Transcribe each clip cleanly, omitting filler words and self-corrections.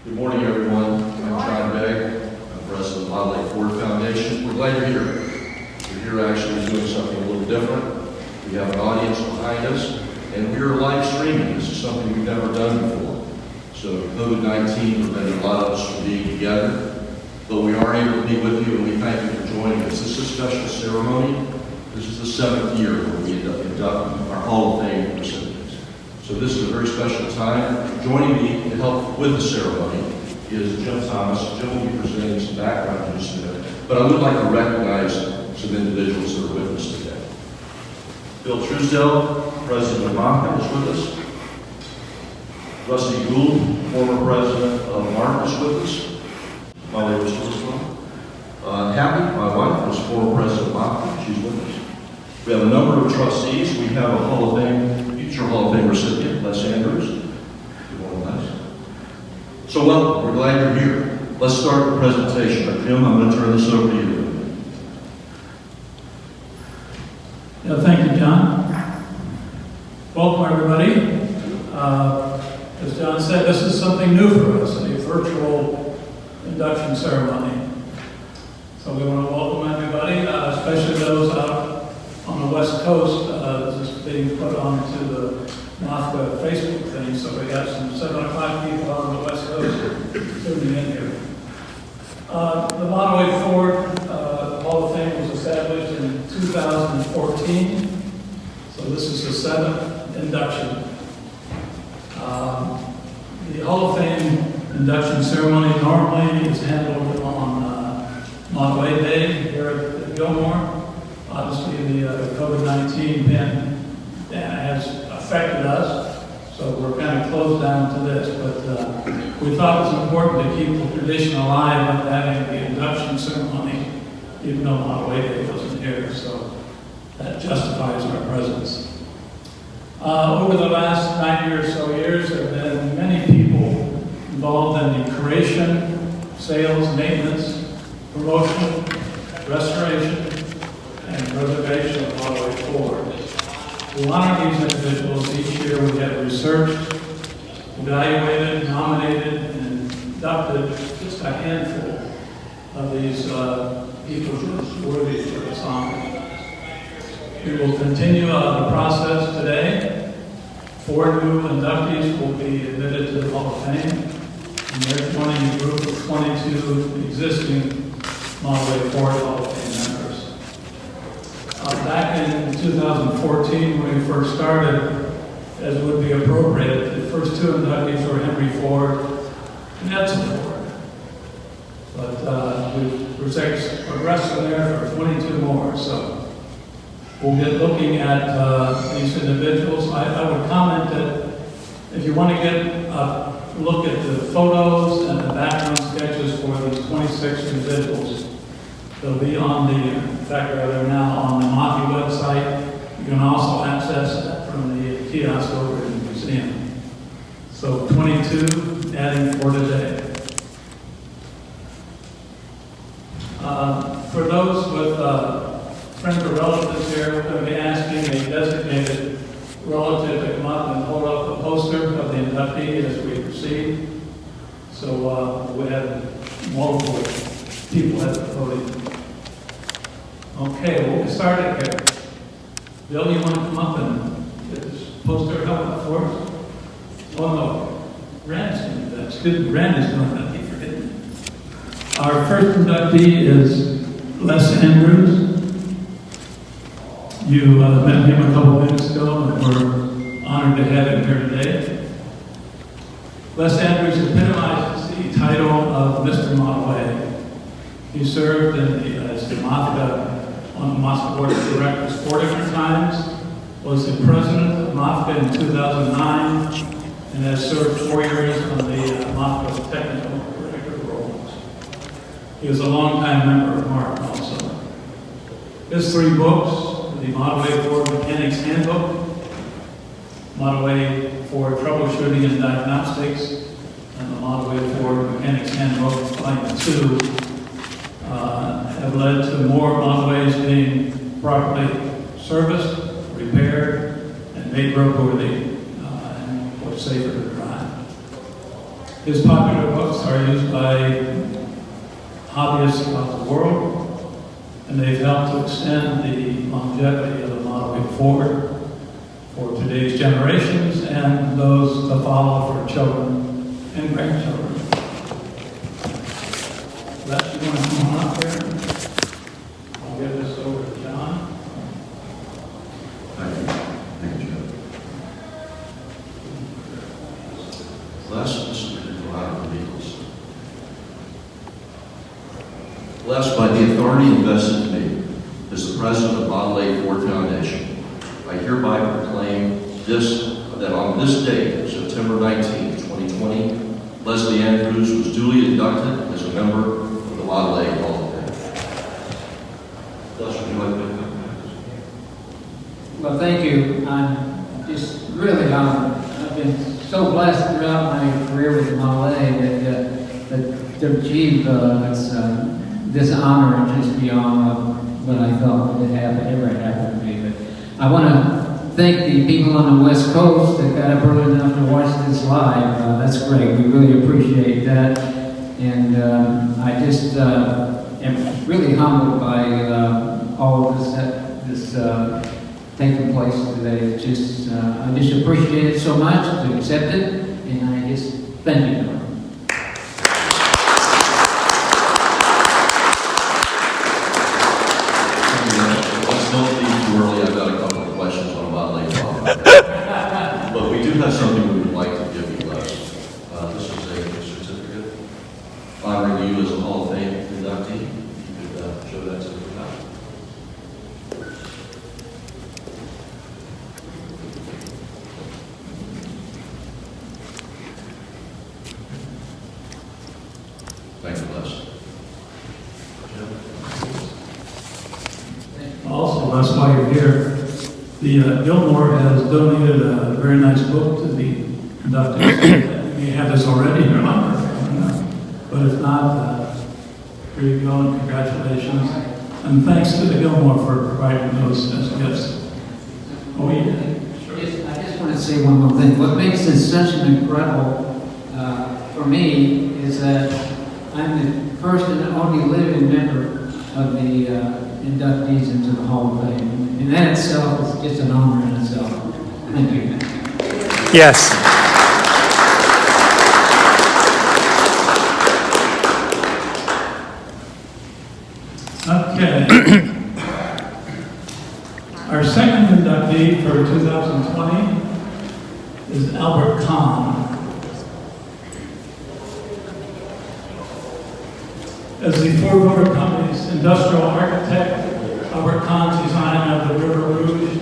Good morning, everyone. I'm John Begg. I'm president of the Model A Ford Foundation. We're glad you're here. We're here actually doing something a little different. We have an audience behind us, and we are live streaming. This is something we've never done before. So COVID-19 prevented a lot of us from being together, but we are able to be with you, and we thank you for joining us. This is a special ceremony. This is the 7th year where we induct our Hall of Fame recipients. So this is a very special time. Joining me to help with the ceremony is Jim Thomas. Jim will be presenting some background in just a minute. But I would like to recognize some individuals that are with us today. Bill Truesdell, president of Maffi, is with us. Rusty Gould, former president of Mark, is with us. Molly was with us. Happy, my wife, was former president of Maffi. She's with us. We have a number of trustees. We have a Hall of Fame, future Hall of Fame recipient, Les Andrews. Good morning, Les. So welcome. We're glad you're here. Let's start the presentation. Jim, I'm going to turn this over to you. Yeah, thank you, John. Welcome, everybody. As John said, this is something new for us, a virtual induction ceremony. So we want to welcome everybody, especially those out on the West Coast. This is being put onto the Maffi Facebook thing, so we got some 7 o'clock people on the West Coast tuning in here. The Model A Ford Hall of Fame was established in 2014, so this is the 7th induction. The Hall of Fame induction ceremony normally is handled on Model A Day here at Gilmore. Obviously, the COVID-19 pandemic has affected us, so we're kind of closed down to this. But we thought it was important to keep the tradition alive of having the induction ceremony, even though Model A Day wasn't here. So that justifies our presence. Over the last 90 or so years, there have been many people involved in the creation, sales, maintenance, promotion, restoration, and preservation of Model A Ford. We honor these individuals each year. We have researched, evaluated, nominated, and inducted just a handful of these people who are worthy for this honor. We will continue the process today. 4 new inductees will be admitted to the Hall of Fame, and they're joining a group of 22 existing Model A Ford Hall of Fame members. Back in 2014, when we first started, as would be appropriate, the first 2 inductees were Henry Ford and Edson Ford. But we've progressed from there for 22 more. So we'll get looking at these individuals. I would comment that if you want to get a look at the photos and the background sketches for these 26 individuals, they'll be on in fact, they're now on the Maffi website. You can also access that from the kiosk over in the museum. So 22, adding 4 today. For those with friends or relatives here, we're going to be asking a designated relative to come up and hold up a poster of the inductee as we proceed. So we have multiple people at the podium. Okay, we'll get started here. Bill, you want to come up and get this poster up for us? Oh no, Rand's going to do that. Excuse me, Rand is doing that. Keep forgetting. Our first inductee is Les Andrews. You met him a couple minutes ago, and we're honored to have him here today. Les Andrews epitomizes the title of Mr. Model A. He served as the Maffi on the Maffi Board of Directors 4 different times, was the president of Maffi in 2009, and has served 4 years on the Maffi technical director roles. He was a longtime member of Mark also. His 3 books, the Model A Ford Mechanics Handbook, Model A Ford Troubleshooting and Diagnostics, and the Model A Ford Mechanics Handbook, Volume 2, have led to more Model A's being properly serviced, repaired, and made roadworthy and safer to drive. His popular books are used by hobbyists throughout the world, and they've helped to extend the longevity of the Model E Ford for today's generations and those to follow for children and grandchildren. Les, you want to come on up here? I'll give this over to John. Thank you. Thank you, Joe. Les, this is a lot of the Beatles. Les, by the authority invested in me as the president of Model A Ford Foundation, I hereby proclaim that on this date, September 19, 2020, Leslie Andrews was duly inducted as a member of the Model A Hall of Fame. Les, would you like to come? Well, thank you. I'm just really honored. I've been so blessed throughout my career with Model A that to achieve this honor is just beyond what I thought would ever happen to me. But I want to thank the people on the West Coast that got up early enough to watch this live. That's great. We really appreciate that. And I just am really humbled by all of this taking place today. It's just, I just appreciate it so much to accept it, and I just thank you. Don't leave too early. I've got a couple of questions on Model A. But we do have something we would like to give you, Les. This is a certificate honoring you as a Hall of Fame inductee. If you could show that to the crowd. Thank you, Les. Also, that's why you're here. The Gilmore has donated a very nice book to the inductees. You may have this already in your honor, but if not, here you go, and congratulations. And thanks to the Gilmore for providing those as gifts. Oh, yeah. Sure. I just want to say one more thing. What makes this such an incredible, for me, is that I'm the first and only living member of the inductees into the Hall of Fame. And that itself is just an honor in itself. Thank you. Yes. Okay. Our second inductee for 2020 is Albert Kahn. As the Ford Motor Company's industrial architect, Albert Kahn's design of the River Rouge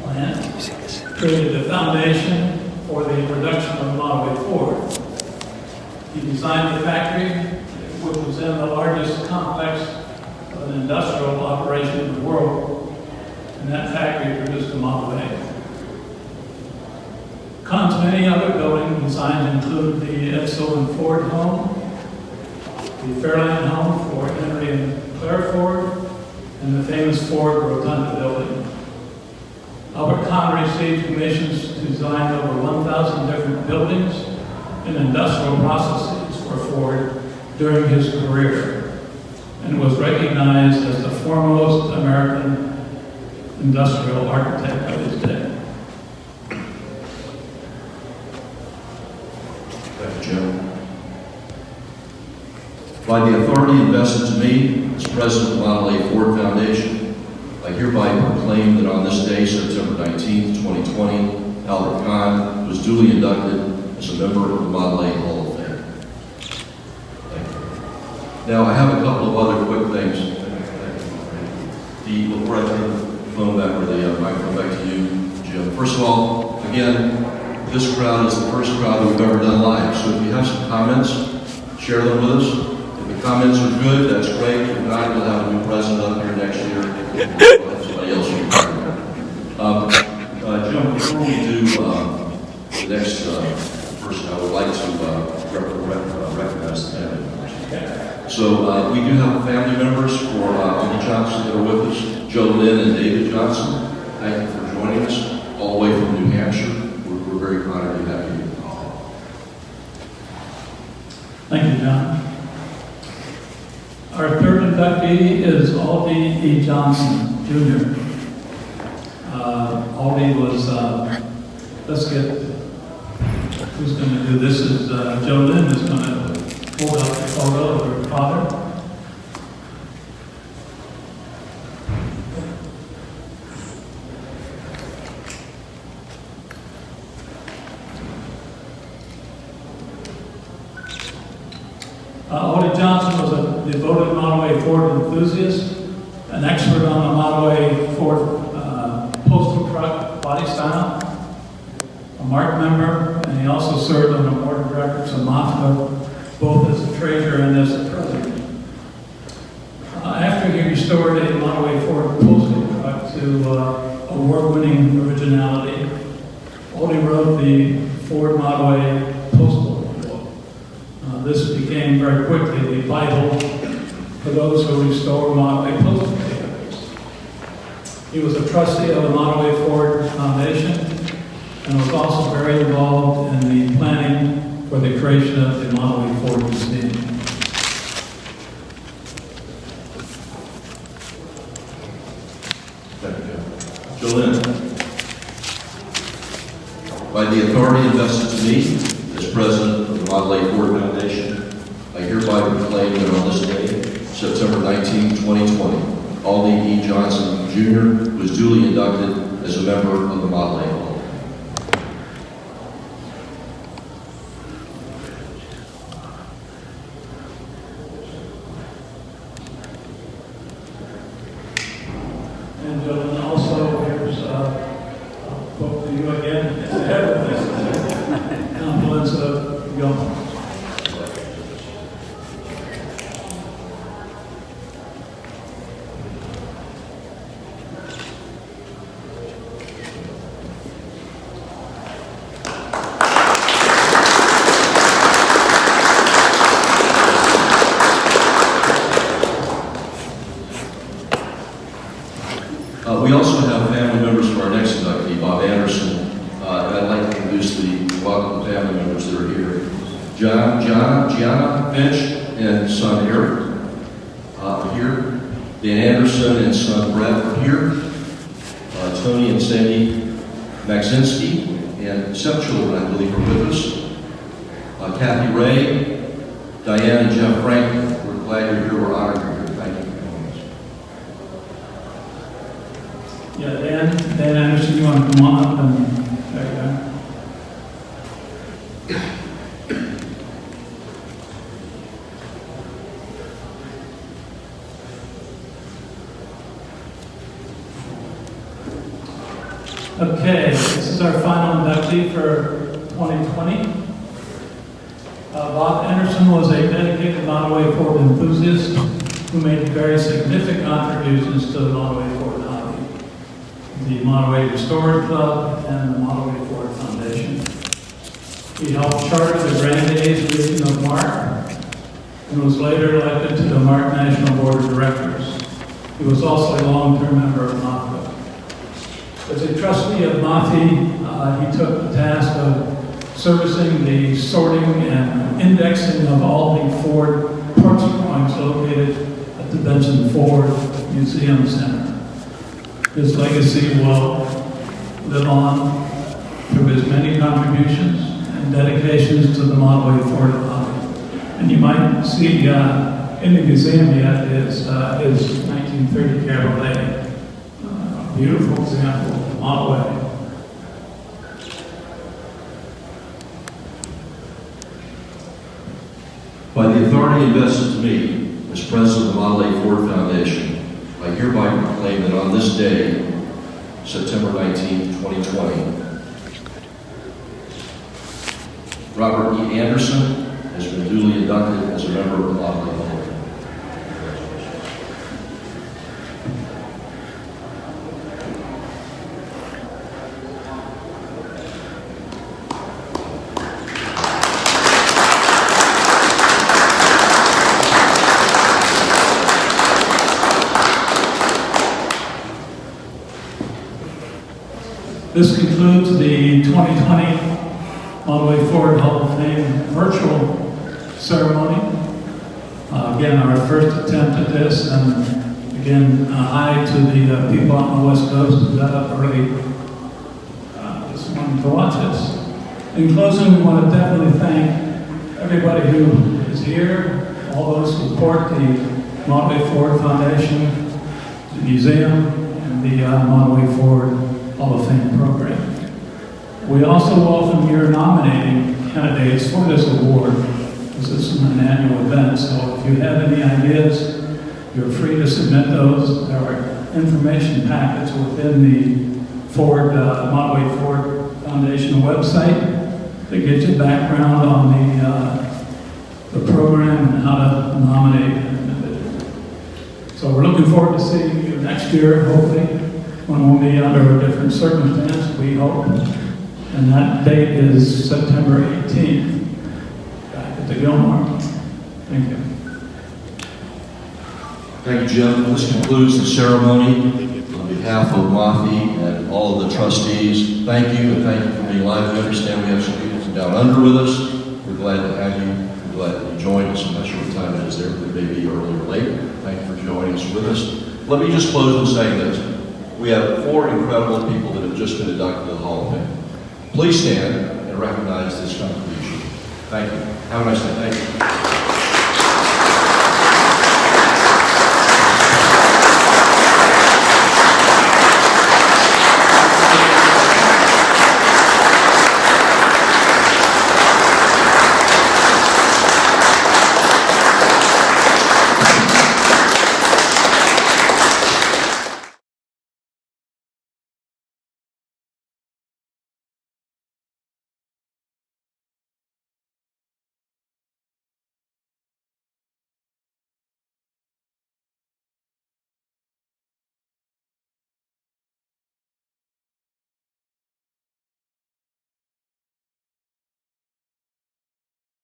plant created the foundation for the production of Model A Ford. He designed the factory, which was in the largest complex of an industrial operation in the world, and that factory produced the Model A. Kahn's many other building designs include the Edsel and Ford home, the Fairland home for Henry and Claire Ford, and the famous Ford Rotunda building. Albert Kahn received commissions to design over 1,000 different buildings and industrial processes for Ford during his career, and was recognized as the foremost American industrial architect of his day. Thank you, Joe. By the authority invested to me as president of the Model A Ford Foundation, I hereby proclaim that on this day, September 19, 2020, Albert Kahn was duly inducted as a member of the Model A Hall of Fame. Thank you. Now, I have a couple of other quick things. Before I turn the phone back or the microphone back to you, Jim. First of all, again, this crowd is the first crowd that we've ever done live. So if you have some comments, share them with us. If the comments are good, that's great. If not, we'll have a new president up here next year. We'll have somebody else you can Jim, before we do the next person, I would like to recognize the family members. So we do have family members for Uncle Johnson that are with us. Joe Lynn and David Johnson, thank you for joining us all the way from New Hampshire. We're very honored to have you. Thank you, John. Our third inductee is Aldi E. Johnson, Jr. Aldi was, let's get, who's going to do this? Is Joe Lynn is going to hold up the photo of her father. Aldi Johnson was a devoted Model A Ford enthusiast, an expert on the Model A Ford postal truck body style, a MARC member, and he also served on the board of directors of Maffi, both as the treasurer and as the president. After he restored a Model A Ford postal truck to award-winning originality, Aldi wrote the Ford Model A postal book. This became very quickly the Bible for those who restore Model A postal vehicles. He was a trustee of the Model A Ford Foundation and was also very involved in the planning for the creation of the Model A Ford Museum. Thank you, Joe Lynn. By the authority invested to me as president of the Model A Ford Foundation, I hereby proclaim that on this day, September 19, 2020, Aldi E. Johnson, Jr. was duly inducted as a member of the Model A Hall. And gentlemen, also here's both of you again. It's the head of this compliments of Gilmore. We also have family members of our next inductee, Bob Anderson, and I'd like to introduce the welcome family members that are here. Gianna Finch and son Eric are here. Dan Anderson and son Brett are here. Tony and Sandy Maxinski and stepchildren, I believe, are with us. Kathy Ray, Diane and Jeff Franklin. We're glad you're here. We're honored you're here. Thank you. Yeah, Dan Anderson, you want to come on up and there you go. Okay, this is our final inductee for 2020. Bob Anderson was a dedicated Model A Ford enthusiast who made very significant contributions to the Model A Ford hobby, the Model A Restored Club, and the Model A Ford Foundation. He helped charter the Grand A's region of MARC and was later elected to the MARC National Board of Directors. He was also a long-term member of Maffi. As a trustee of Maffi, he took the task of servicing the sorting and indexing of all the Ford parts drawings located at the Benson Ford Museum Center. His legacy will live on through his many contributions and dedications to the Model A Ford hobby. And you might see in the museum yet his 1930 Cabriolet. Beautiful example of the Model A. By the authority invested to me as president of the Model A Ford Foundation, I hereby proclaim that on this day, September 19, 2020, Robert E. Anderson has been duly inducted as a member of the Model A Hall. This concludes the 2020 Model A Ford Hall of Fame virtual ceremony. Again, our first attempt at this, and again, hi to the people on the West Coast who got up early this morning to watch us. In closing, we want to definitely thank everybody who is here, all those who support the Model A Ford Foundation, the museum, and the Model A Ford Hall of Fame program. We also welcome your nominating candidates for this award. This is an annual event, so if you have any ideas, you're free to submit those. There are information packets within the Ford, Model A Ford Foundation website that gives you background on the program and how to nominate an individual. So we're looking forward to seeing you next year, hopefully, when we'll be under a different circumstance, we hope. And that date is September 18th, back at the Gilmore. Thank you. Thank you, Jim. This concludes the ceremony. On behalf of Maffi and all of the trustees, thank you, and thank you for being live. We understand we have some people from down under with us. We're glad to have you. We're glad that you joined us. I'm not sure what time it is there, but it may be early or late. Thank you for joining us with us. Let me just close with saying this. We have 4 incredible people that have just been inducted to the Hall of Fame. Please stand and recognize this contribution. Thank you. Have a nice day. Thank you.